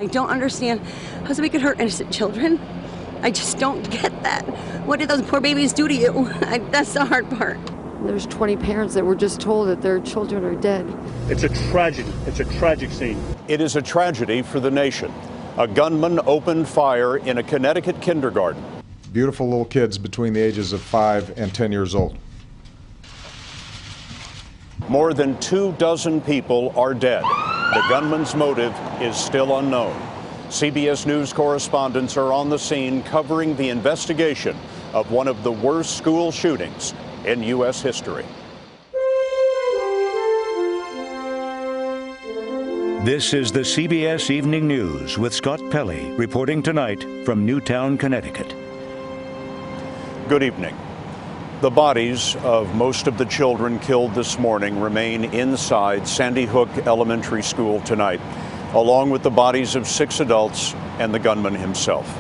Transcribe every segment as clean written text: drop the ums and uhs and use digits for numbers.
I don't understand how somebody could hurt innocent children. I just don't get that. What did those poor babies do to you? That's the hard part. There's 20 parents that were just told that their children are dead. It's a tragedy. It's a tragic scene. It is a tragedy for the nation. A gunman opened fire in a Connecticut kindergarten. Beautiful little kids between the ages of 5 and 10 years old. More than 24 people are dead. The gunman's motive is still unknown. CBS News correspondents are on the scene covering the investigation of one of the worst school shootings in U.S. history. This is the CBS Evening News with Scott Pelley reporting tonight from Newtown, Connecticut. Good evening. The bodies of most of the children killed this morning remain inside Sandy Hook Elementary School tonight, along with the bodies of 6 adults and the gunman himself.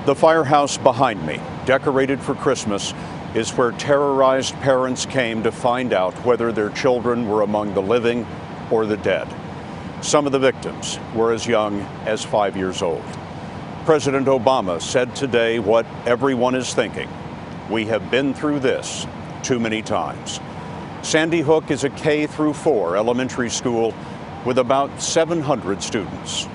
The firehouse behind me, decorated for Christmas, is where terrorized parents came to find out whether their children were among the living or the dead. Some of the victims were as young as 5 years old. President Obama said today what everyone is thinking. We have been through this too many times. Sandy Hook is a K-4 elementary school with about 700 students.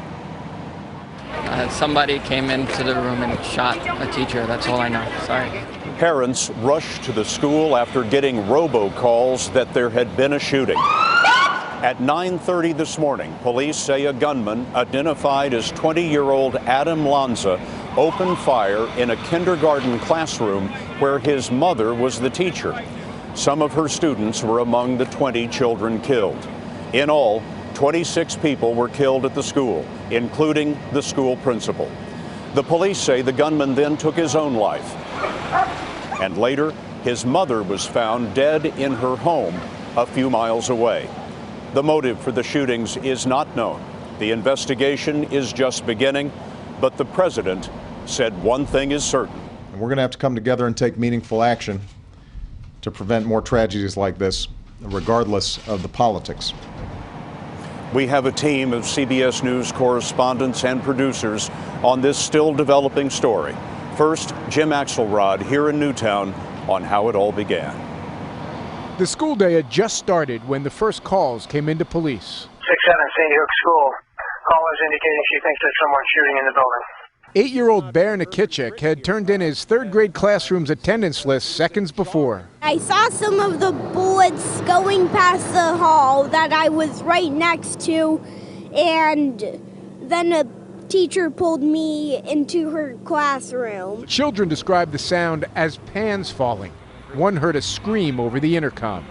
Somebody came into the room and shot a teacher. That's all I know. Sorry. Parents rushed to the school after getting robocalls that there had been a shooting. At 9:30 this morning, police say a gunman identified as 20-year-old Adam Lanza opened fire in a kindergarten classroom where his mother was the teacher. Some of her students were among the 20 children killed. In all, 26 people were killed at the school, including the school principal. The police say the gunman then took his own life. And later, his mother was found dead in her home a few miles away. The motive for the shootings is not known. The investigation is just beginning, but the president said one thing is certain. We're going to have to come together and take meaningful action to prevent more tragedies like this, regardless of the politics. We have a team of CBS News correspondents and producers on this still developing story. First, Jim Axelrod here in Newtown on how it all began. The school day had just started when the first calls came into police. 6-7 Sandy Hook School. Callers indicating she thinks there's someone shooting in the building. 8-year-old Bear Nikichik had turned in his third-grade classroom's attendance list seconds before. I saw some of the bullets going past the hall that I was right next to, and then a teacher pulled me into her classroom. Children described the sound as pans falling. One heard a scream over the intercom.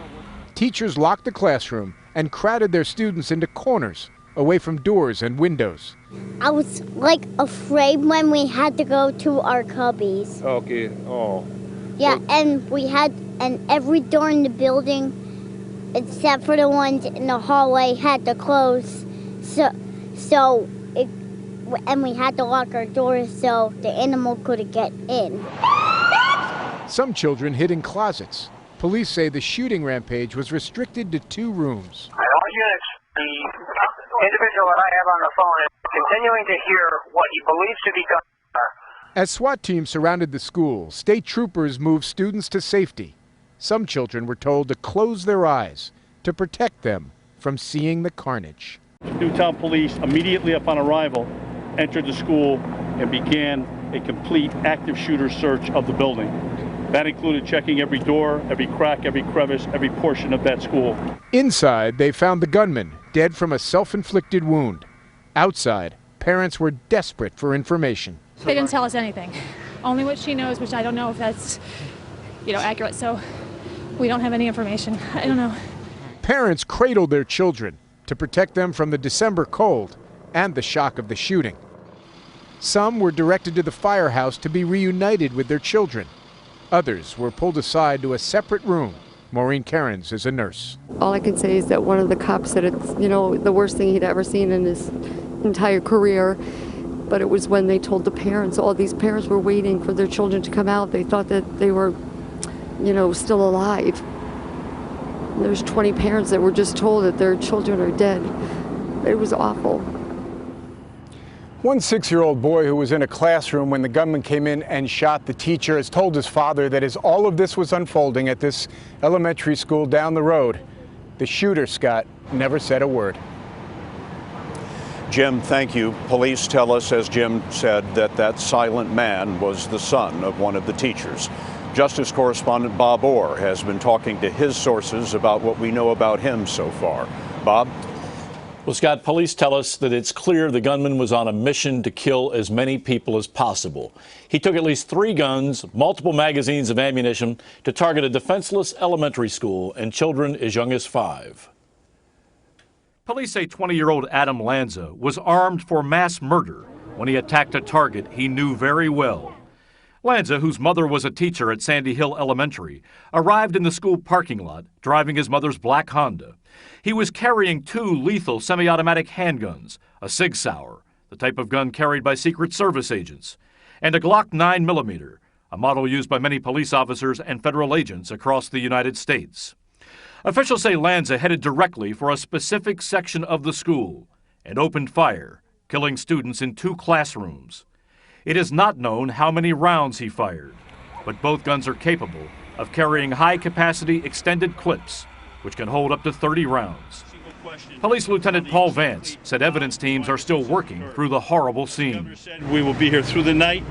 Teachers locked the classroom and crowded their students into corners, away from doors and windows. I was afraid when we had to go to our cubbies. Okay. Oh. Yeah, and every door in the building, except for the ones in the hallway, had to close. And we had to lock our doors so the animal couldn't get in. Some children hid in closets. Police say the shooting rampage was restricted to 2 rooms. At all units, the individual that I have on the phone is continuing to hear what he believes to be gunfire. As SWAT teams surrounded the school, state troopers moved students to safety. Some children were told to close their eyes to protect them from seeing the carnage. Newtown police, immediately upon arrival, entered the school and began a complete active shooter search of the building. That included checking every door, every crack, every crevice, every portion of that school. Inside, they found the gunman, dead from a self-inflicted wound. Outside, parents were desperate for information. They didn't tell us anything. Only what she knows, which I don't know if that's, accurate. So we don't have any information. I don't know. Parents cradled their children to protect them from the December cold and the shock of the shooting. Some were directed to the firehouse to be reunited with their children. Others were pulled aside to a separate room. Maureen Cairns is a nurse. All I can say is that one of the cops said it's, the worst thing he'd ever seen in his entire career. But it was when they told the parents, all these parents were waiting for their children to come out. They thought that they were, still alive. There's 20 parents that were just told that their children are dead. It was awful. One 6-year-old boy who was in a classroom when the gunman came in and shot the teacher has told his father that as all of this was unfolding at this elementary school down the road, the shooter, Scott, never said a word. Jim, thank you. Police tell us, as Jim said, that that silent man was the son of one of the teachers. Justice correspondent Bob Orr has been talking to his sources about what we know about him so far. Bob? Well, Scott, police tell us that it's clear the gunman was on a mission to kill as many people as possible. He took at least 3 guns, multiple magazines of ammunition to target a defenseless elementary school and children as young as 5. Police say 20-year-old Adam Lanza was armed for mass murder when he attacked a target he knew very well. Lanza, whose mother was a teacher at Sandy Hill Elementary, arrived in the school parking lot driving his mother's black Honda. He was carrying 2 lethal semi-automatic handguns, a Sig Sauer, the type of gun carried by Secret Service agents, and a Glock 9mm, a model used by many police officers and federal agents across the United States. Officials say Lanza headed directly for a specific section of the school and opened fire, killing students in 2 classrooms. It is not known how many rounds he fired, but both guns are capable of carrying high-capacity extended clips, which can hold up to 30 rounds. Police Lieutenant Paul Vance said evidence teams are still working through the horrible scene. We will be here through the night,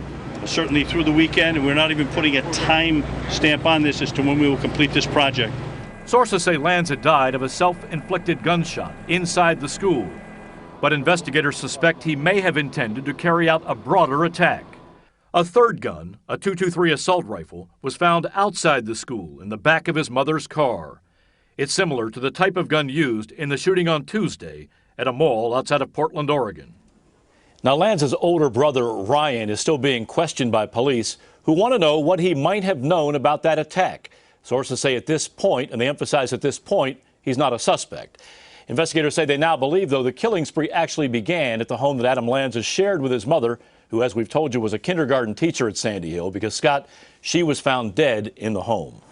certainly through the weekend, and we're not even putting a time stamp on this as to when we will complete this project. Sources say Lanza died of a self-inflicted gunshot inside the school, but investigators suspect he may have intended to carry out a broader attack. A third gun, a .223 assault rifle, was found outside the school in the back of his mother's car. It's similar to the type of gun used in the shooting on Tuesday at a mall outside of Portland, Oregon. Now, Lanza's older brother, Ryan, is still being questioned by police who want to know what he might have known about that attack. Sources say at this point, and they emphasize at this point, he's not a suspect. Investigators say they now believe, though, the killing spree actually began at the home that Adam Lanza shared with his mother, who, as we've told you, was a kindergarten teacher at Sandy Hill, because, Scott, she was found dead in the home.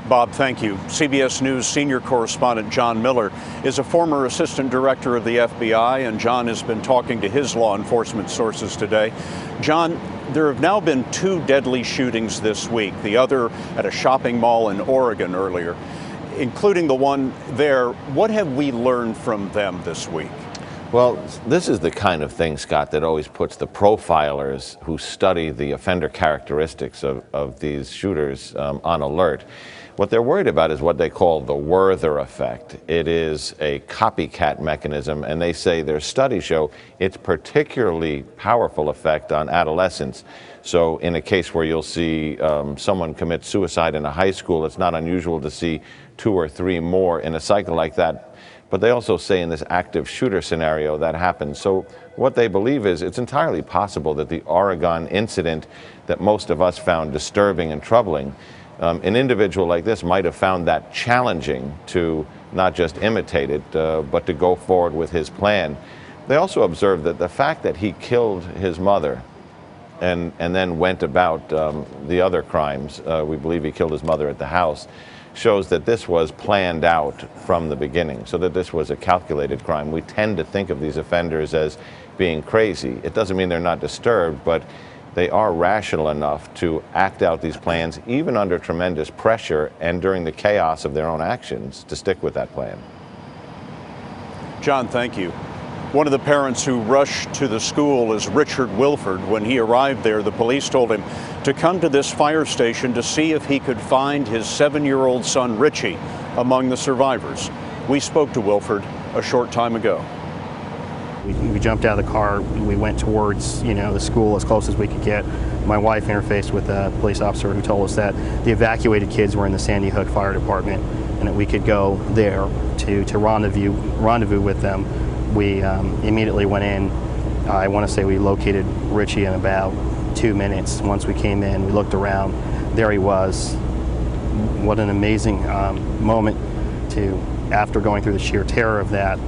Bob, thank you. CBS News senior correspondent John Miller is a former assistant director of the FBI, and John has been talking to his law enforcement sources today. John, there have now been 2 deadly shootings this week, the other at a shopping mall in Oregon earlier, including the one there. What have we learned from them this week? Well, this is the kind of thing, Scott, that always puts the profilers who study the offender characteristics of these shooters on alert. What they're worried about is what they call the Werther effect. It is a copycat mechanism, and they say their studies show its particularly powerful effect on adolescents. So in a case where you'll see someone commit suicide in a high school, it's not unusual to see 2 or 3 more in a cycle like that. But they also say in this active shooter scenario that happens. So what they believe is it's entirely possible that the Oregon incident that most of us found disturbing and troubling, an individual like this might have found that challenging to not just imitate it, but to go forward with his plan. They also observed that the fact that he killed his mother and then went about the other crimes, we believe he killed his mother at the house, shows that this was planned out from the beginning, so that this was a calculated crime. We tend to think of these offenders as being crazy. It doesn't mean they're not disturbed, but they are rational enough to act out these plans, even under tremendous pressure and during the chaos of their own actions, to stick with that plan. John, thank you. One of the parents who rushed to the school is Richard Wilford. When he arrived there, the police told him to come to this fire station to see if he could find his 7-year-old son, Richie, among the survivors. We spoke to Wilford a short time ago. We jumped out of the car. We went towards, the school as close as we could get. My wife interfaced with a police officer who told us that the evacuated kids were in the Sandy Hook Fire Department and that we could go there to rendezvous with them. We immediately went in. I want to say we located Richie in about 2 minutes. Once we came in, we looked around. There he was. What an amazing moment after going through the sheer terror of that,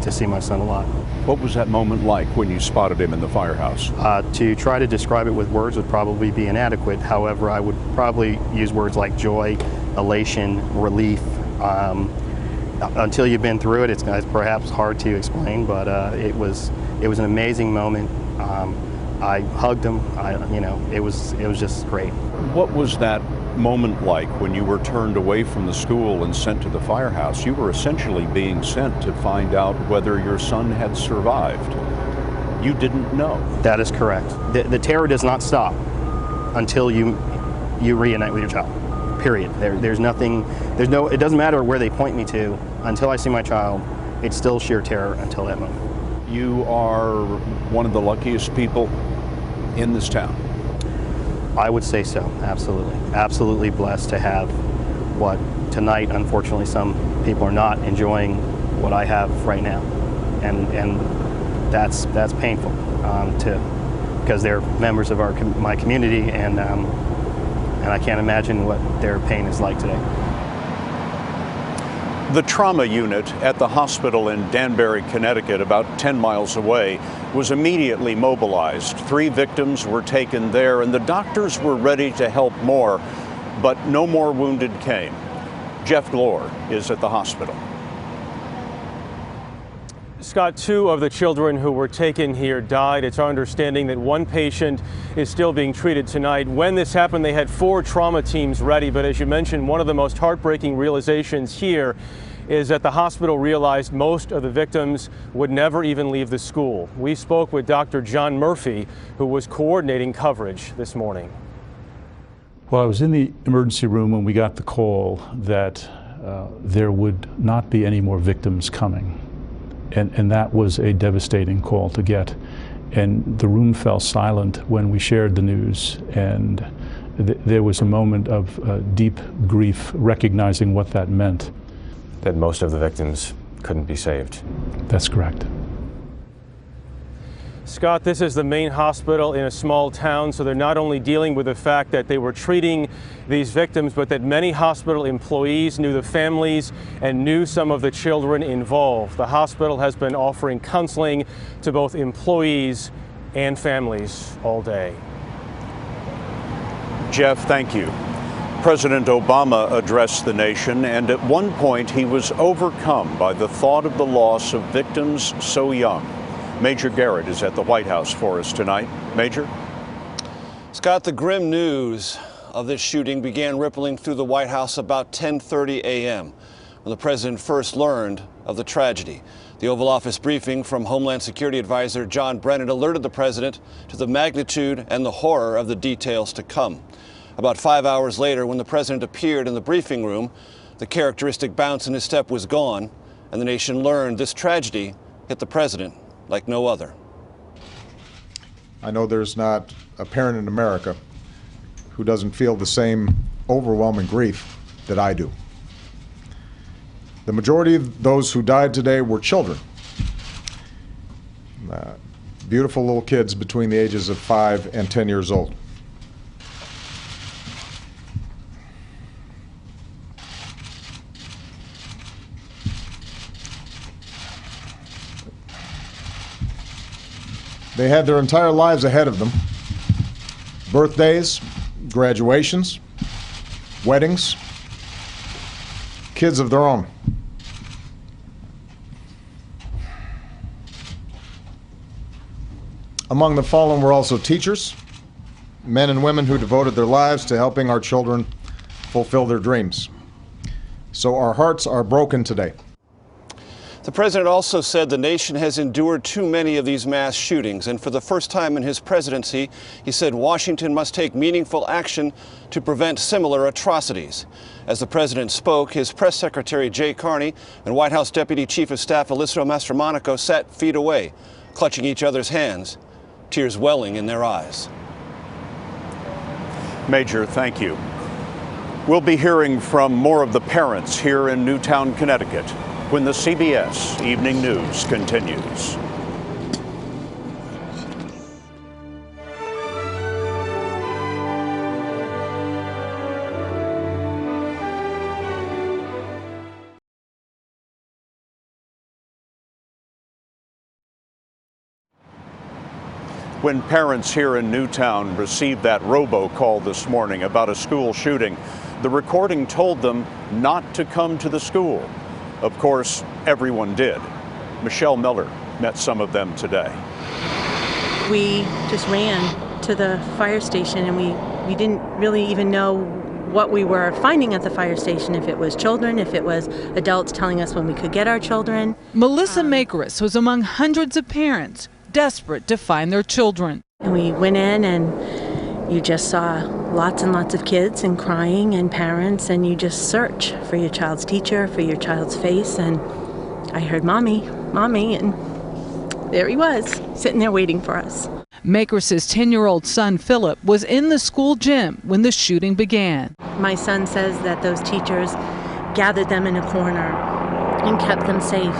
to see my son alive. What was that moment like when you spotted him in the firehouse? To try to describe it with words would probably be inadequate. However, I would probably use words like joy, elation, relief. until you've been through it, it's perhaps hard to explain, but it was an amazing moment. I hugged him. It was just great. What was that moment like when you were turned away from the school and sent to the firehouse? You were essentially being sent to find out whether your son had survived. You didn't know. That is correct. The terror does not stop until you reunite with your child. Period. There's nothing. It doesn't matter where they point me to. Until I see my child, it's still sheer terror until that moment. You are one of the luckiest people in this town. I would say so. Absolutely. Absolutely blessed to have what tonight, unfortunately, some people are not enjoying what I have right now, and that's painful because they're members of my community, and I can't imagine what their pain is like today. The trauma unit at the hospital in Danbury, Connecticut, about 10 miles away, was immediately mobilized. 3 victims were taken there, and the doctors were ready to help more, but no more wounded came. Jeff Glore is at the hospital. Scott, 2 of the children who were taken here died. It's our understanding that 1 patient is still being treated tonight. When this happened, they had 4 trauma teams ready, but as you mentioned, one of the most heartbreaking realizations here is that the hospital realized most of the victims would never even leave the school. We spoke with Dr. John Murphy, who was coordinating coverage this morning. Well, I was in the emergency room when we got the call that there would not be any more victims coming. And that was a devastating call to get. And the room fell silent when we shared the news. And there was a moment of deep grief, recognizing what that meant. That most of the victims couldn't be saved. That's correct. Scott, this is the main hospital in a small town, so they're not only dealing with the fact that they were treating these victims, but that many hospital employees knew the families and knew some of the children involved. The hospital has been offering counseling to both employees and families all day. Jeff, thank you. President Obama addressed the nation, and at one point he was overcome by the thought of the loss of victims so young. Major Garrett is at the White House for us tonight. Major? Scott, the grim news of this shooting began rippling through the White House about 10:30 a.m. when the president first learned of the tragedy. The Oval Office briefing from Homeland Security Advisor John Brennan alerted the president to the magnitude and the horror of the details to come. About 5 hours later, when the president appeared in the briefing room, the characteristic bounce in his step was gone, and the nation learned this tragedy hit the president like no other. I know there's not a parent in America who doesn't feel the same overwhelming grief that I do. The majority of those who died today were children. Beautiful little kids between the ages of 5 and 10 years old. They had their entire lives ahead of them. Birthdays, graduations, weddings, kids of their own. Among the fallen were also teachers, men and women who devoted their lives to helping our children fulfill their dreams. So our hearts are broken today. The president also said the nation has endured too many of these mass shootings, and for the first time in his presidency, he said Washington must take meaningful action to prevent similar atrocities. As the president spoke, his press secretary Jay Carney and White House Deputy Chief of Staff Alyssa Mastromonaco sat feet away, clutching each other's hands, tears welling in their eyes. Major, thank you. We'll be hearing from more of the parents here in Newtown, Connecticut, when the CBS Evening News continues. When parents here in Newtown received that robocall this morning about a school shooting, the recording told them not to come to the school. Of course, everyone did. Michelle Miller met some of them today. We just ran to the fire station, and we didn't really even know what we were finding at the fire station, if it was children, if it was adults telling us when we could get our children. Melissa Makeris was among hundreds of parents desperate to find their children. And we went in, and you just saw lots and lots of kids and crying and parents, and you just search for your child's teacher, for your child's face. And I heard mommy, mommy, and there he was, sitting there waiting for us. Makeris' 10-year-old son, Philip, was in the school gym when the shooting began. My son says that those teachers gathered them in a corner and kept them safe.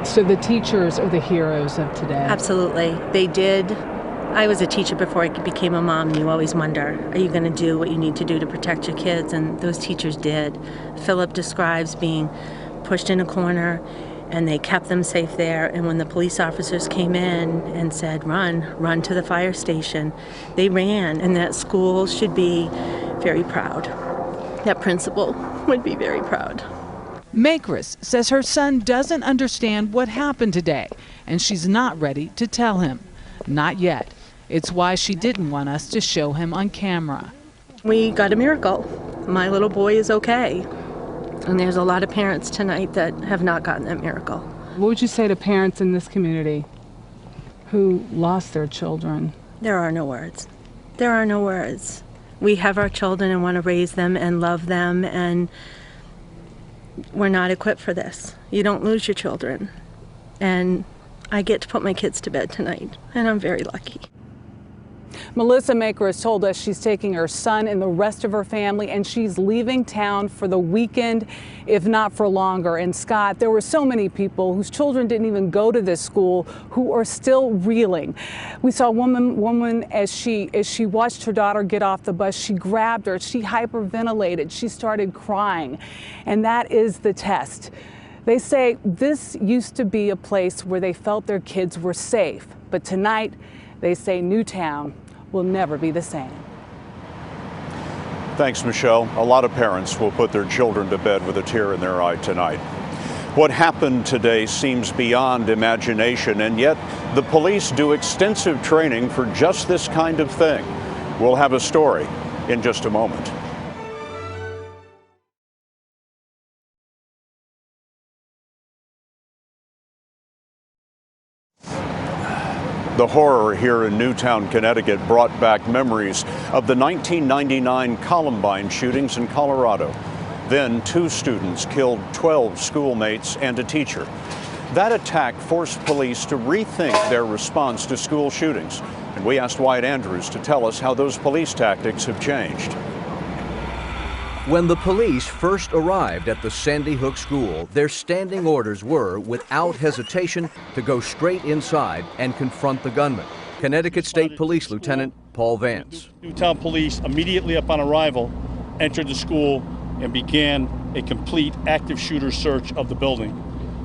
So the teachers are the heroes of today? Absolutely. They did. I was a teacher before I became a mom, and you always wonder, are you going to do what you need to do to protect your kids? And those teachers did. Philip describes being pushed in a corner, and they kept them safe there. And when the police officers came in and said, run to the fire station, they ran. And that school should be very proud. That principal would be very proud. Makeris says her son doesn't understand what happened today, and she's not ready to tell him. Not yet. It's why she didn't want us to show him on camera. We got a miracle. My little boy is okay. And there's a lot of parents tonight that have not gotten that miracle. What would you say to parents in this community who lost their children? There are no words. There are no words. We have our children and want to raise them and love them, and we're not equipped for this. You don't lose your children. And I get to put my kids to bed tonight, and I'm very lucky. Melissa Makeris told us she's taking her son and the rest of her family, and she's leaving town for the weekend, if not for longer. And Scott, there were so many people whose children didn't even go to this school who are still reeling. We saw a woman as she watched her daughter get off the bus, she grabbed her, she hyperventilated, she started crying. And that is the test. They say this used to be a place where they felt their kids were safe, but tonight they say Newtown will never be the same. Thanks, Michelle. A lot of parents will put their children to bed with a tear in their eye tonight. What happened today seems beyond imagination, and yet the police do extensive training for just this kind of thing. We'll have a story in just a moment. The horror here in Newtown, Connecticut brought back memories of the 1999 Columbine shootings in Colorado. Then 2 students killed 12 schoolmates and a teacher. That attack forced police to rethink their response to school shootings. And we asked Wyatt Andrews to tell us how those police tactics have changed. When the police first arrived at the Sandy Hook school, their standing orders were, without hesitation, to go straight inside and confront the gunman. Connecticut State Police Lieutenant Paul Vance. Newtown police, immediately upon arrival, entered the school and began a complete active shooter search of the building.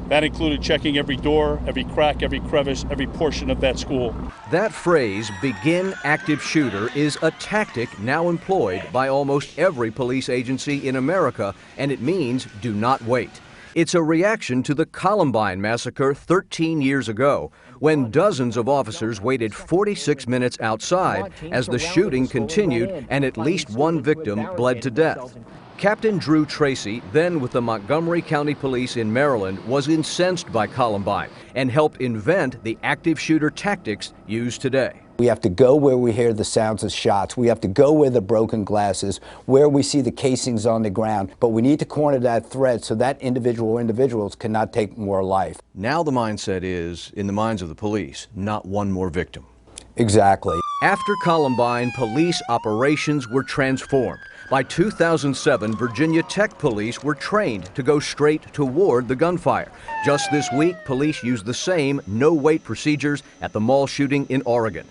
That included checking every door, every crack, every crevice, every portion of that school. That phrase, begin active shooter, is a tactic now employed by almost every police agency in America, and it means do not wait. It's a reaction to the Columbine massacre 13 years ago, when dozens of officers waited 46 minutes outside as the shooting continued and at least one victim bled to death. Captain Drew Tracy, then with the Montgomery County Police in Maryland, was incensed by Columbine and helped invent the active shooter tactics used today. We have to go where we hear the sounds of shots. We have to go where the broken glass is, where we see the casings on the ground. But we need to corner that threat so that individual or individuals cannot take more life. Now the mindset is, in the minds of the police, not one more victim. Exactly. After Columbine, police operations were transformed. By 2007, Virginia Tech police were trained to go straight toward the gunfire. Just this week, police used the same no-wait procedures at the mall shooting in Oregon.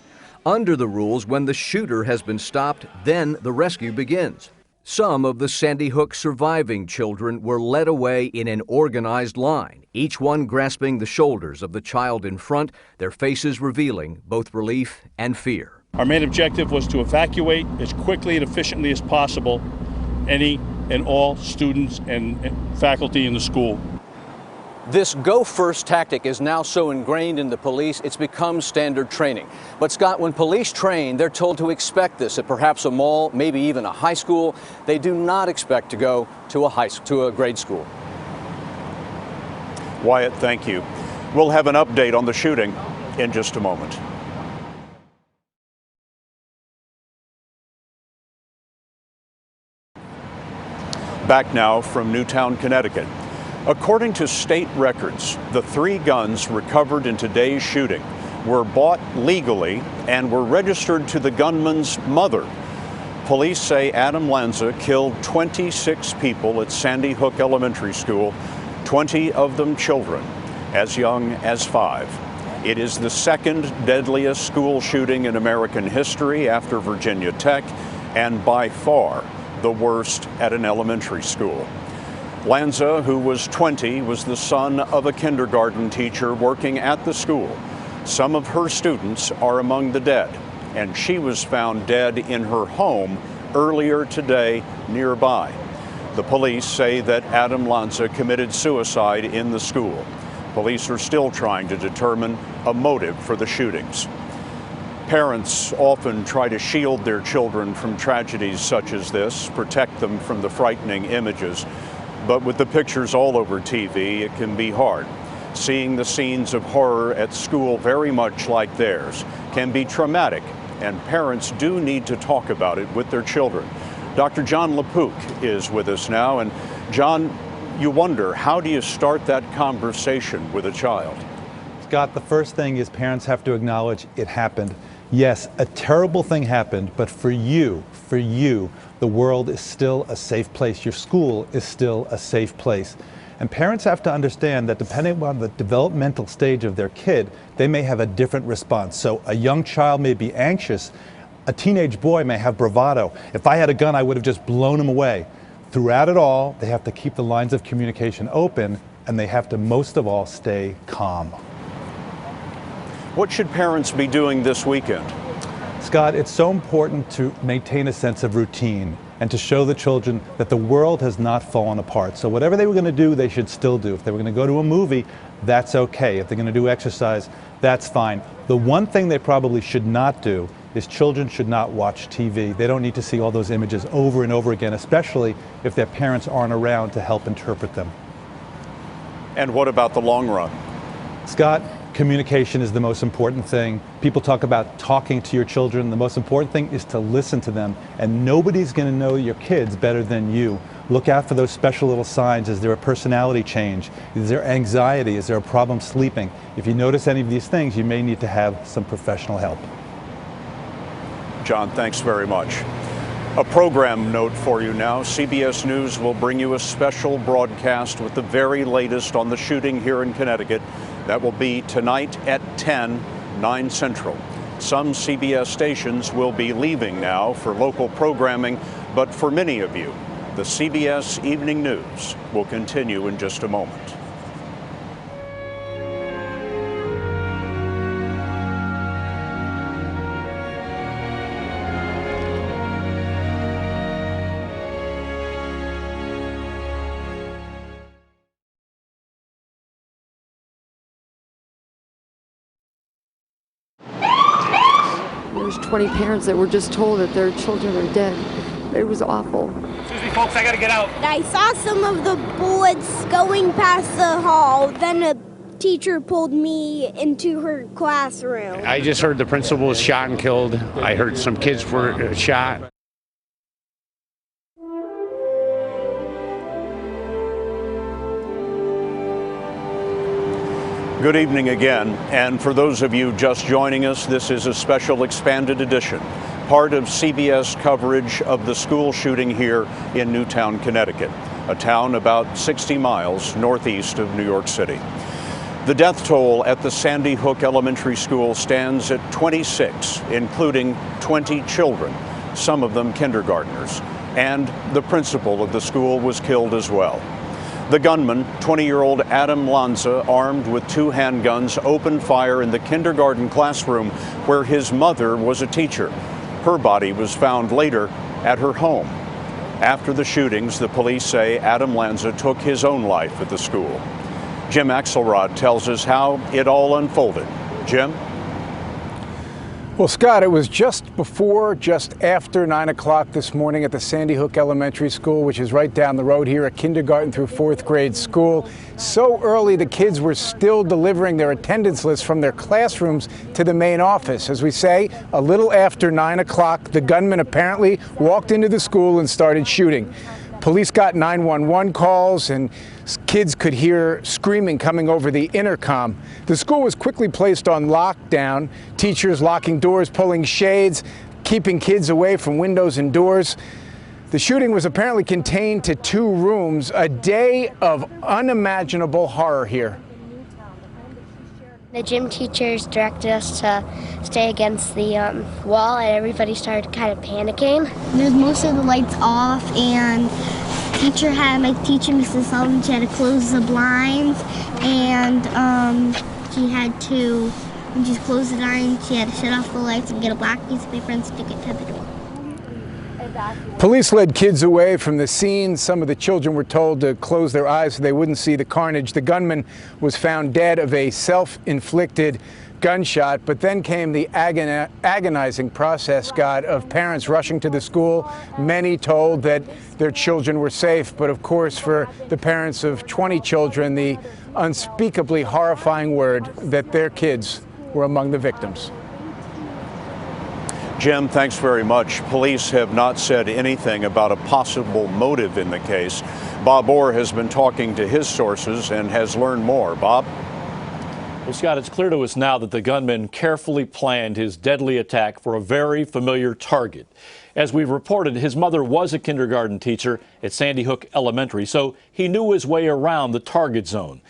Under the rules, when the shooter has been stopped, then the rescue begins. Some of the Sandy Hook surviving children were led away in an organized line, each one grasping the shoulders of the child in front, their faces revealing both relief and fear. Our main objective was to evacuate as quickly and efficiently as possible any and all students and faculty in the school. This go first tactic is now so ingrained in the police, it's become standard training. But Scott, when police train, they're told to expect this at perhaps a mall, maybe even a high school. They do not expect to go to a grade school. Wyatt, thank you. We'll have an update on the shooting in just a moment. Back now from Newtown, Connecticut. According to state records, the 3 guns recovered in today's shooting were bought legally and were registered to the gunman's mother. Police say Adam Lanza killed 26 people at Sandy Hook Elementary School, 20 of them children, as young as 5. It is the second deadliest school shooting in American history after Virginia Tech, and by far the worst at an elementary school. Lanza, who was 20, was the son of a kindergarten teacher working at the school. Some of her students are among the dead, and she was found dead in her home earlier today nearby. The police say that Adam Lanza committed suicide in the school. Police are still trying to determine a motive for the shootings. Parents often try to shield their children from tragedies such as this, protect them from the frightening images. But with the pictures all over TV, it can be hard. Seeing the scenes of horror at school, very much like theirs, can be traumatic, and parents do need to talk about it with their children. Dr. John LaPook is with us now, and John, you wonder, how do you start that conversation with a child? Scott, the first thing is parents have to acknowledge it happened. Yes, a terrible thing happened, but for you, the world is still a safe place. Your school is still a safe place. And parents have to understand that depending on the developmental stage of their kid, they may have a different response. So a young child may be anxious. A teenage boy may have bravado. If I had a gun, I would have just blown him away. Throughout it all, they have to keep the lines of communication open, and they have to, most of all, stay calm. What should parents be doing this weekend? Scott, it's so important to maintain a sense of routine and to show the children that the world has not fallen apart. So whatever they were going to do, they should still do. If they were going to go to a movie, that's okay. If they're going to do exercise, that's fine. The one thing they probably should not do is children should not watch TV. They don't need to see all those images over and over again, especially if their parents aren't around to help interpret them. And what about the long run? Scott, communication is the most important thing. People talk about talking to your children. The most important thing is to listen to them. And nobody's going to know your kids better than you. Look out for those special little signs. Is there a personality change? Is there anxiety? Is there a problem sleeping? If you notice any of these things, you may need to have some professional help. John, thanks very much. A program note for you now. CBS News will bring you a special broadcast with the very latest on the shooting here in Connecticut. That will be tonight at 10, 9 Central. Some CBS stations will be leaving now for local programming, but for many of you, the CBS Evening News will continue in just a moment. There's 20 parents that were just told that their children are dead. It was awful. Excuse me, folks, I gotta get out. I saw some of the bullets going past the hall. Then a teacher pulled me into her classroom. I just heard the principal was shot and killed. I heard some kids were shot. Good evening again, and for those of you just joining us, this is a special expanded edition, part of CBS coverage of the school shooting here in Newtown, Connecticut, a town about 60 miles northeast of New York City. The death toll at the Sandy Hook Elementary School stands at 26, including 20 children, some of them kindergartners, and the principal of the school was killed as well. The gunman, 20-year-old Adam Lanza, armed with 2 handguns, opened fire in the kindergarten classroom where his mother was a teacher. Her body was found later at her home. After the shootings, the police say Adam Lanza took his own life at the school. Jim Axelrod tells us how it all unfolded. Jim? Well, Scott, it was just after 9 o'clock this morning at the Sandy Hook Elementary School, which is right down the road here, a kindergarten through 4th grade school. So early, the kids were still delivering their attendance lists from their classrooms to the main office. As we say, a little after 9 o'clock, the gunman apparently walked into the school and started shooting. Police got 911 calls, and kids could hear screaming coming over the intercom. The school was quickly placed on lockdown, teachers locking doors, pulling shades, keeping kids away from windows and doors. The shooting was apparently contained to 2 rooms, a day of unimaginable horror here. The gym teachers directed us to stay against the wall, and everybody started kind of panicking. There's most of the lights off, and teacher had, my teacher, Mrs. Sullivan, she had to close the blinds, and she had to, when she closed the blinds, she had to shut off the lights and get a black piece of paper and stick it to the door. Police led kids away from the scene. Some of the children were told to close their eyes so they wouldn't see the carnage. The gunman was found dead of a self-inflicted gunshot, but then came the agonizing process, Scott, of parents rushing to the school. Many told that their children were safe, but of course for the parents of 20 children, the unspeakably horrifying word that their kids were among the victims. Jim, thanks very much. Police have not said anything about a possible motive in the case. Bob Orr has been talking to his sources and has learned more. Bob? Well, Scott, it's clear to us now that the gunman carefully planned his deadly attack for a very familiar target. As we've reported, his mother was a kindergarten teacher at Sandy Hook Elementary, so he knew his way around the target zone.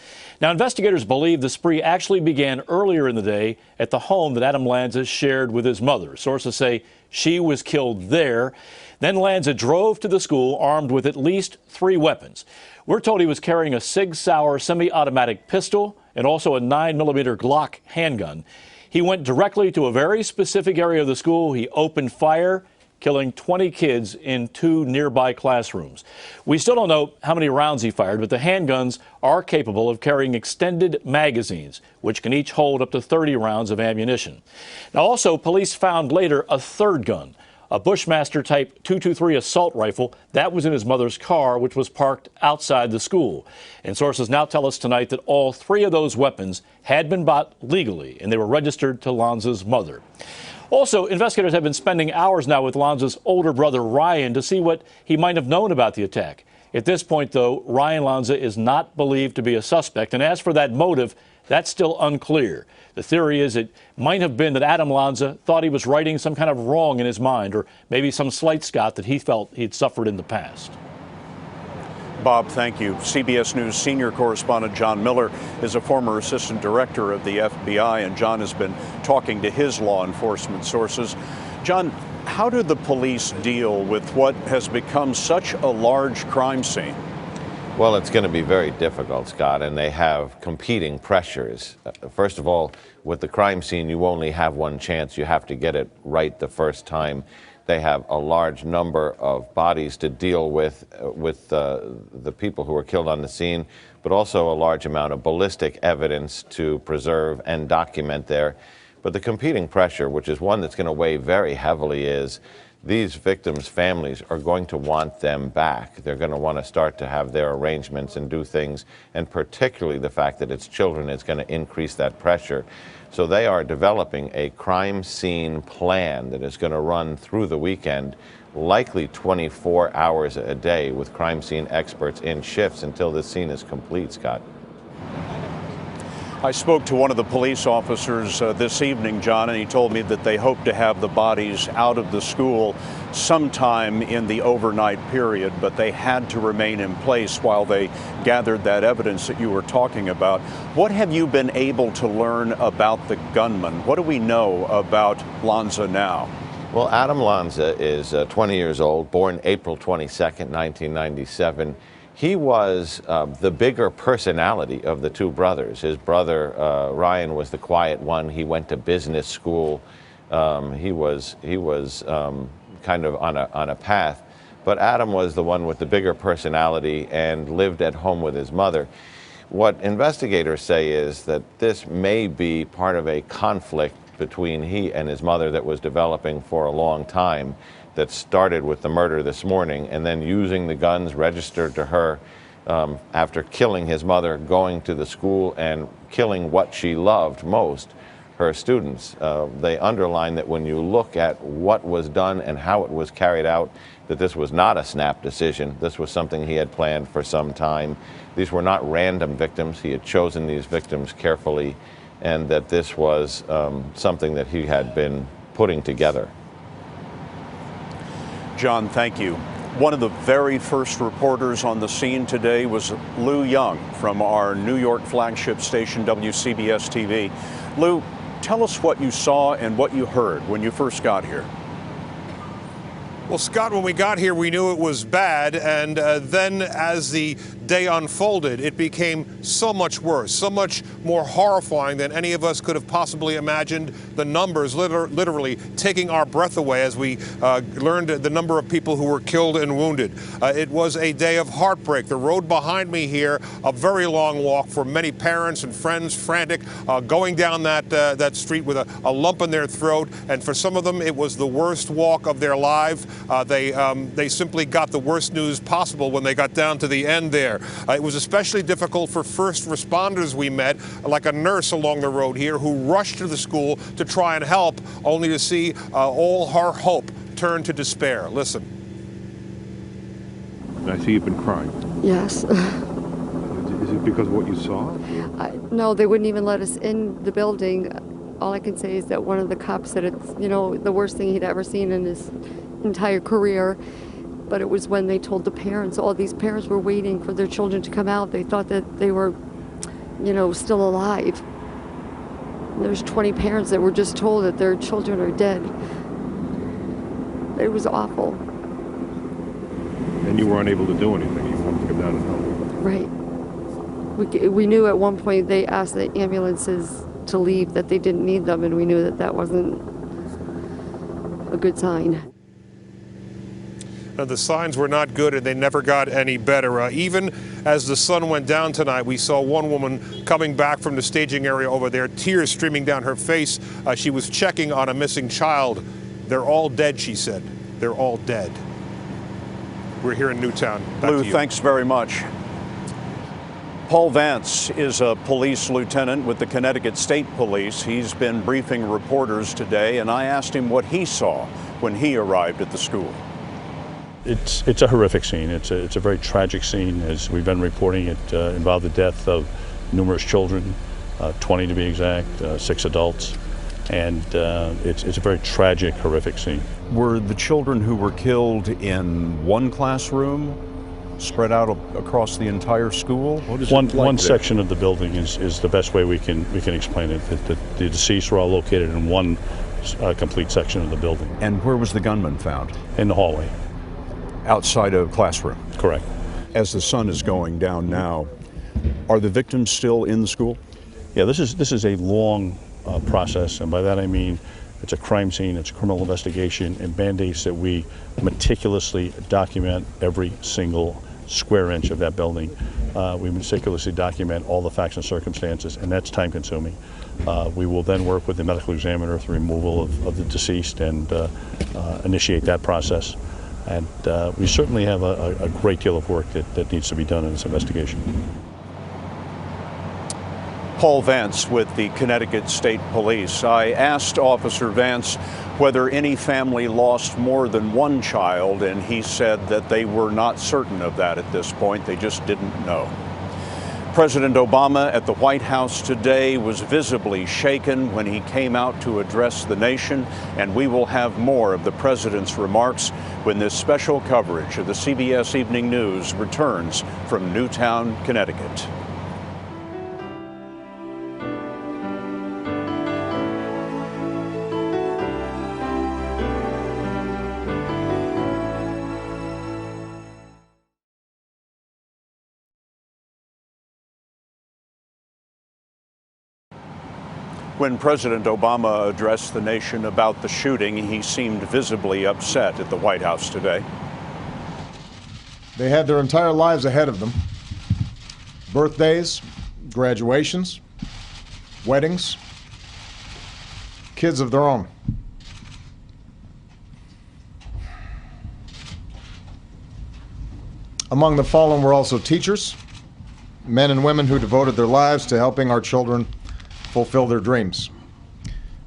Now, investigators believe the spree actually began earlier in the day at the home that Adam Lanza shared with his mother. Sources say she was killed there. Then Lanza drove to the school armed with at least 3 weapons. We're told he was carrying a Sig Sauer semi-automatic pistol and also a 9mm Glock handgun. He went directly to a very specific area of the school. He opened fire, killing 20 kids in 2 nearby classrooms. We still don't know how many rounds he fired, but the handguns are capable of carrying extended magazines, which can each hold up to 30 rounds of ammunition. Now, also, police found later a 3rd gun, a Bushmaster Type .223 assault rifle that was in his mother's car, which was parked outside the school. And sources now tell us tonight that all 3 of those weapons had been bought legally, and they were registered to Lanza's mother. Also, investigators have been spending hours now with Lanza's older brother, Ryan, to see what he might have known about the attack. At this point, though, Ryan Lanza is not believed to be a suspect. And as for that motive, that's still unclear. The theory is it might have been that Adam Lanza thought he was righting some kind of wrong in his mind, or maybe some slight, Scott, that he felt he'd suffered in the past. Bob, thank you. CBS News senior correspondent John Miller is a former assistant director of the FBI, and John has been talking to his law enforcement sources. John, how do the police deal with what has become such a large crime scene? Well, it's going to be very difficult, Scott, and they have competing pressures. First of all, with the crime scene, you only have one chance. You have to get it right the first time. They have a large number of bodies to deal with the people who were killed on the scene, but also a large amount of ballistic evidence to preserve and document there. But the competing pressure, which is one that's going to weigh very heavily, is these victims' families are going to want them back. They're going to want to start to have their arrangements and do things, and particularly the fact that it's children is going to increase that pressure. So they are developing a crime scene plan that is going to run through the weekend, likely 24 hours a day, with crime scene experts in shifts until this scene is complete, Scott. I spoke to one of the police officers this evening, John, and he told me that they hope to have the bodies out of the school sometime in the overnight period, but they had to remain in place while they gathered that evidence that you were talking about. What have you been able to learn about the gunman? What do we know about Lanza now? Well, Adam Lanza is 20 years old, born April 22nd, 1997. He was the bigger personality of the 2 brothers. His brother, Ryan, was the quiet one. He went to business school. He was kind of on a path. But Adam was the one with the bigger personality and lived at home with his mother. What investigators say is that this may be part of a conflict between he and his mother that was developing for a long time, that started with the murder this morning, and then using the guns registered to her after killing his mother, going to the school and killing what she loved most, her students. They underline that when you look at what was done and how it was carried out, that this was not a snap decision. This was something he had planned for some time. These were not random victims. He had chosen these victims carefully, and that this was something that he had been putting together. John, thank you. One of the very first reporters on the scene today was Lou Young from our New York flagship station, WCBS TV. Lou, tell us what you saw and what you heard when you first got here. Well, Scott, when we got here, we knew it was bad, and then as the day unfolded, it became so much worse, so much more horrifying than any of us could have possibly imagined. The numbers literally taking our breath away as we learned the number of people who were killed and wounded. It was a day of heartbreak. The road behind me here, a very long walk for many parents and friends, frantic, going down that street with a lump in their throat, and for some of them, it was the worst walk of their lives. They simply got the worst news possible when they got down to the end there. It was especially difficult for first responders we met, like a nurse along the road here who rushed to the school to try and help, only to see all her hope turn to despair. Listen. I see you've been crying. Yes. Is it because of what you saw? No, they wouldn't even let us in the building. All I can say is that one of the cops said it's, the worst thing he'd ever seen in his entire career. But it was when they told the parents, all these parents were waiting for their children to come out. They thought that they were, still alive. There's 20 parents that were just told that their children are dead. It was awful. And you were unable to do anything. You wanted to come down and help. Right. We knew at one point they asked the ambulances to leave, that they didn't need them, and we knew that that wasn't a good sign. The signs were not good, and they never got any better. Even as the sun went down tonight, we saw one woman coming back from the staging area over there, tears streaming down her face. She was checking on a missing child. They're all dead, she said. They're all dead. We're here in Newtown. Lou, thanks very much. Paul Vance is a police lieutenant with the Connecticut State Police. He's been briefing reporters today, and I asked him what he saw when he arrived at the school. It's a horrific scene. It's a very tragic scene. As we've been reporting, it involved the death of numerous children, 20 to be exact, 6 adults, and it's a very tragic, horrific scene. Were the children who were killed in one classroom, spread out across the entire school? What is one section of the building is the best way we can explain it. The deceased were all located in one complete section of the building. And where was the gunman found? In the hallway. Outside a classroom? Correct. As the sun is going down now, are the victims still in the school? Yeah, this is a long process, and by that I mean it's a crime scene, it's a criminal investigation. It mandates that we meticulously document every single square inch of that building. We meticulously document all the facts and circumstances, and that's time consuming. We will then work with the medical examiner for removal of the deceased and initiate that process. And we certainly have a great deal of work that needs to be done in this investigation. Paul Vance with the Connecticut State Police. I asked Officer Vance whether any family lost more than one child, and he said that they were not certain of that at this point. They just didn't know. President Obama at the White House today was visibly shaken when he came out to address the nation, and we will have more of the president's remarks when this special coverage of the CBS Evening News returns from Newtown, Connecticut. When President Obama addressed the nation about the shooting, he seemed visibly upset at the White House today. They had their entire lives ahead of them. Birthdays, graduations, weddings, kids of their own. Among the fallen were also teachers, men and women who devoted their lives to helping our children fulfill their dreams.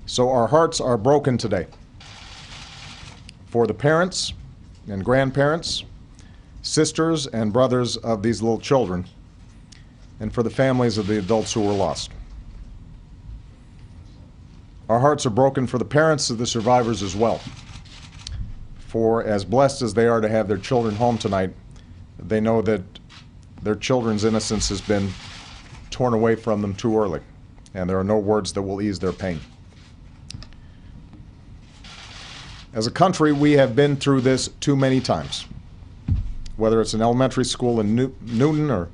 So our hearts are broken today for the parents and grandparents, sisters and brothers of these little children, and for the families of the adults who were lost. Our hearts are broken for the parents of the survivors as well. For as blessed as they are to have their children home tonight, they know that their children's innocence has been torn away from them too early, and there are no words that will ease their pain. As a country, we have been through this too many times. Whether it's an elementary school in Newton, or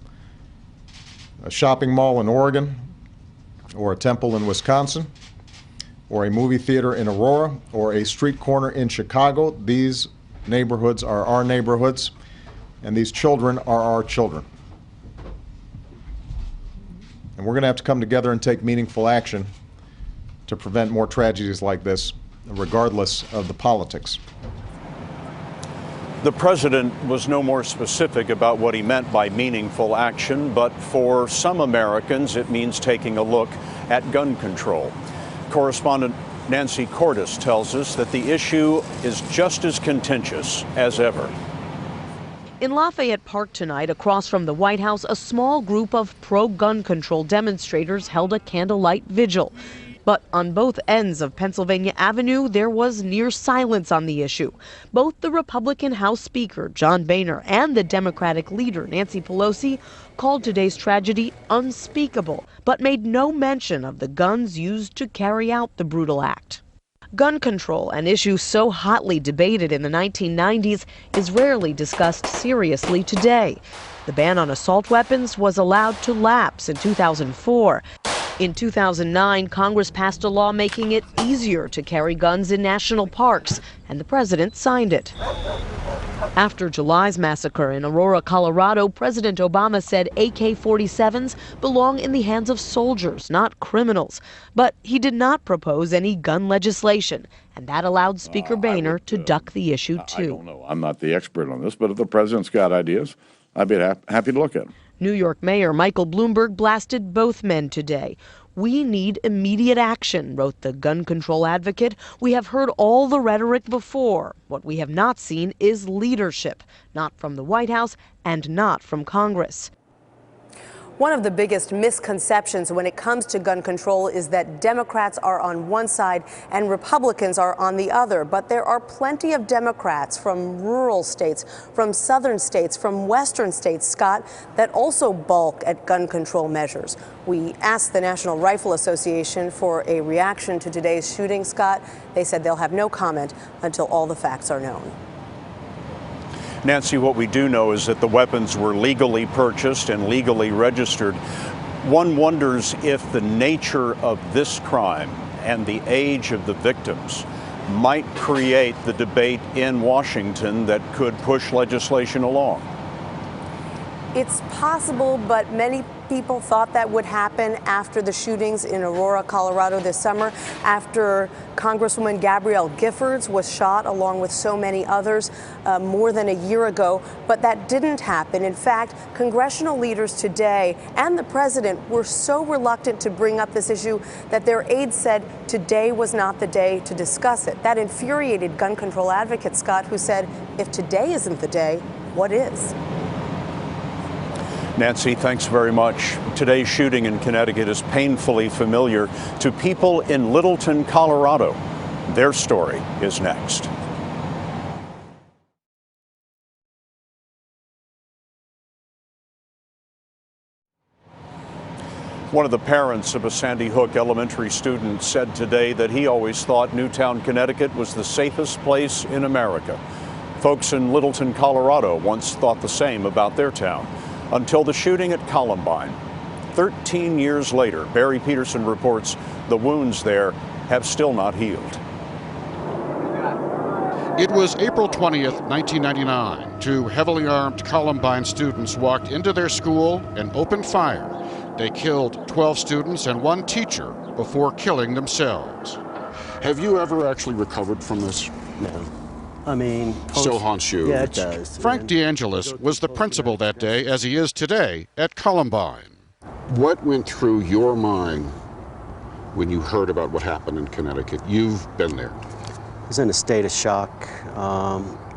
a shopping mall in Oregon, or a temple in Wisconsin, or a movie theater in Aurora, or a street corner in Chicago, these neighborhoods are our neighborhoods, and these children are our children. And we're going to have to come together and take meaningful action to prevent more tragedies like this, regardless of the politics. The president was no more specific about what he meant by meaningful action, but for some Americans, it means taking a look at gun control. Correspondent Nancy Cordes tells us that the issue is just as contentious as ever. In Lafayette Park tonight, across from the White House, a small group of pro-gun control demonstrators held a candlelight vigil. But on both ends of Pennsylvania Avenue, there was near silence on the issue. Both the Republican House Speaker, John Boehner, and the Democratic leader, Nancy Pelosi, called today's tragedy unspeakable, but made no mention of the guns used to carry out the brutal act. Gun control, an issue so hotly debated in the 1990s, is rarely discussed seriously today. The ban on assault weapons was allowed to lapse in 2004. In 2009, Congress passed a law making it easier to carry guns in national parks, and the president signed it. After July's massacre in Aurora, Colorado, President Obama said AK-47s belong in the hands of soldiers, not criminals. But he did not propose any gun legislation, and that allowed Speaker Boehner to duck the issue, too. I don't know. I'm not the expert on this, but if the president's got ideas, I'd be happy to look at them. New York Mayor Michael Bloomberg blasted both men today. "We need immediate action," wrote the gun control advocate. "We have heard all the rhetoric before. What we have not seen is leadership, not from the White House and not from Congress." One of the biggest misconceptions when it comes to gun control is that Democrats are on one side and Republicans are on the other. But there are plenty of Democrats from rural states, from southern states, from western states, Scott, that also balk at gun control measures. We asked the National Rifle Association for a reaction to today's shooting, Scott. They said they'll have no comment until all the facts are known. Nancy, what we do know is that the weapons were legally purchased and legally registered. One wonders if the nature of this crime and the age of the victims might create the debate in Washington that could push legislation along. It's possible, but many people thought that would happen after the shootings in Aurora, Colorado this summer, after Congresswoman Gabrielle Giffords was shot along with so many others more than a year ago. But that didn't happen. In fact, congressional leaders today and the president were so reluctant to bring up this issue that their aides said today was not the day to discuss it. That infuriated gun control advocates, Scott, who said, if today isn't the day, what is? Nancy, thanks very much. Today's shooting in Connecticut is painfully familiar to people in Littleton, Colorado. Their story is next. One of the parents of a Sandy Hook elementary student said today that he always thought Newtown, Connecticut was the safest place in America. Folks in Littleton, Colorado once thought the same about their town. Until the shooting at Columbine. 13 years later, Barry Peterson reports the wounds there have still not healed. It was April 20th, 1999. Two heavily armed Columbine students walked into their school and opened fire. They killed 12 students and 1 teacher before killing themselves. Have you ever actually recovered from this? No. I mean, still haunts you. Yeah, it does. Frank DeAngelis was the principal that day, as he is today, at Columbine. What went through your mind when you heard about what happened in Connecticut? You've been there. I was in a state of shock.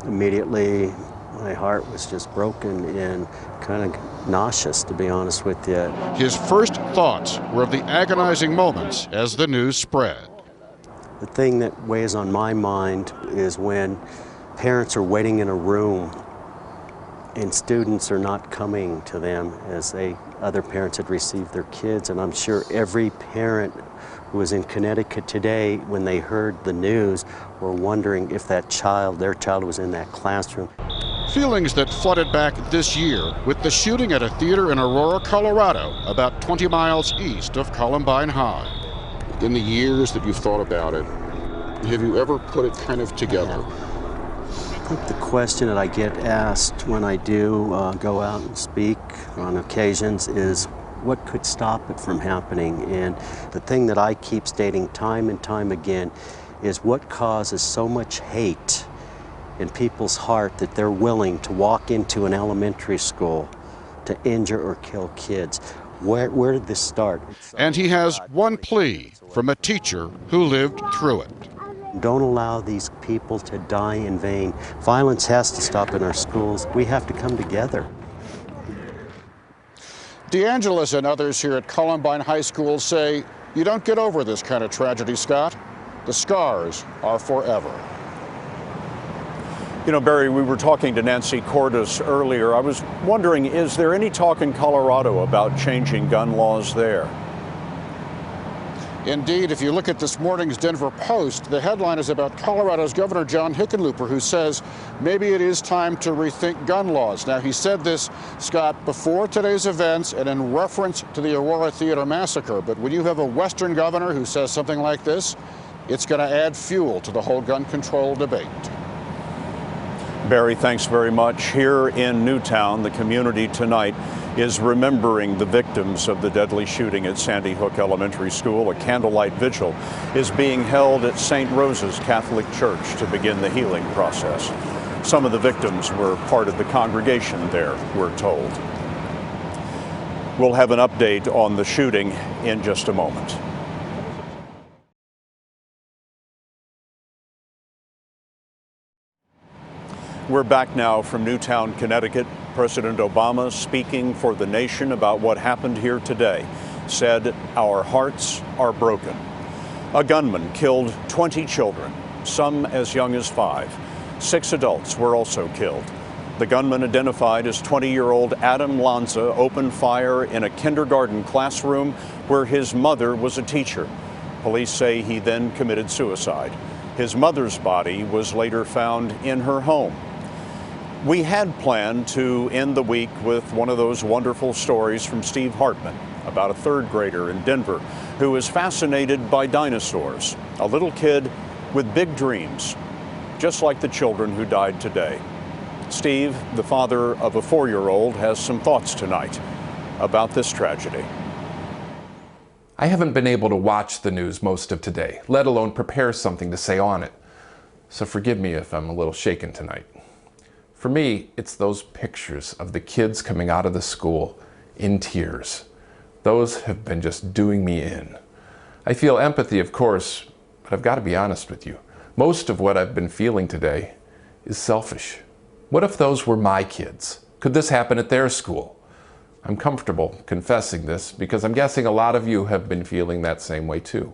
Immediately, my heart was just broken and kind of nauseous, to be honest with you. His first thoughts were of the agonizing moments as the news spread. The thing that weighs on my mind is when parents are waiting in a room and students are not coming to them as other parents had received their kids. And I'm sure every parent who was in Connecticut today, when they heard the news, were wondering if their child was in that classroom. Feelings that flooded back this year with the shooting at a theater in Aurora, Colorado, about 20 miles east of Columbine High. In the years that you've thought about it, have you ever put it kind of together? I think the question that I get asked when I do go out and speak on occasions is, what could stop it from happening? And the thing that I keep stating time and time again is what causes so much hate in people's heart that they're willing to walk into an elementary school to injure or kill kids. Where did this start? And he has one plea from a teacher who lived through it. Don't allow these people to die in vain. Violence has to stop in our schools. We have to come together. DeAngelis and others here at Columbine High School say, you don't get over this kind of tragedy, Scott. The scars are forever. You know, Barry, we were talking to Nancy Cordes earlier. I was wondering, is there any talk in Colorado about changing gun laws there? Indeed, if you look at this morning's Denver Post, the headline is about Colorado's Governor John Hickenlooper, who says maybe it is time to rethink gun laws. Now, he said this, Scott, before today's events and in reference to the Aurora Theater massacre. But when you have a Western governor who says something like this, it's going to add fuel to the whole gun control debate. Barry, thanks very much. Here in Newtown, the community tonight is remembering the victims of the deadly shooting at Sandy Hook Elementary School. A candlelight vigil is being held at St. Rose's Catholic Church to begin the healing process. Some of the victims were part of the congregation there, we're told. We'll have an update on the shooting in just a moment. We're back now from Newtown, Connecticut. President Obama, speaking for the nation about what happened here today, said, "Our hearts are broken." A gunman killed 20 children, some as young as 5. 6 adults were also killed. The gunman, identified as 20-year-old Adam Lanza, opened fire in a kindergarten classroom where his mother was a teacher. Police say he then committed suicide. His mother's body was later found in her home. We had planned to end the week with one of those wonderful stories from Steve Hartman about a 3rd grader in Denver who is fascinated by dinosaurs, a little kid with big dreams, just like the children who died today. Steve, the father of a 4-year-old, has some thoughts tonight about this tragedy. I haven't been able to watch the news most of today, let alone prepare something to say on it. So forgive me if I'm a little shaken tonight. For me, it's those pictures of the kids coming out of the school in tears. Those have been just doing me in. I feel empathy, of course, but I've got to be honest with you. Most of what I've been feeling today is selfish. What if those were my kids? Could this happen at their school? I'm comfortable confessing this because I'm guessing a lot of you have been feeling that same way too.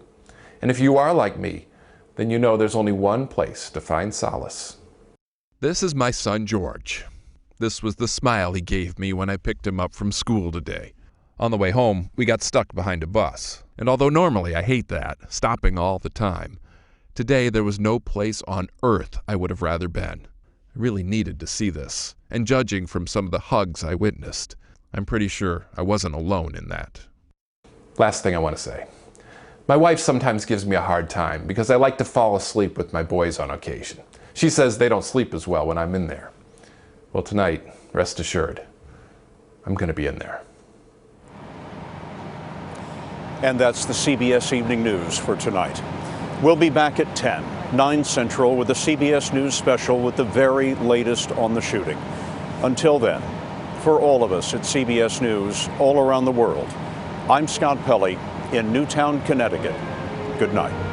And if you are like me, then you know there's only one place to find solace. This is my son, George. This was the smile he gave me when I picked him up from school today. On the way home, we got stuck behind a bus. And although normally I hate that, stopping all the time, today there was no place on earth I would have rather been. I really needed to see this. And judging from some of the hugs I witnessed, I'm pretty sure I wasn't alone in that. Last thing I want to say. My wife sometimes gives me a hard time because I like to fall asleep with my boys on occasion. She says they don't sleep as well when I'm in there. Well, tonight, rest assured, I'm going to be in there. And that's the CBS Evening News for tonight. We'll be back at 10, 9 Central with a CBS News special with the very latest on the shooting. Until then, for all of us at CBS News all around the world, I'm Scott Pelley in Newtown, Connecticut. Good night.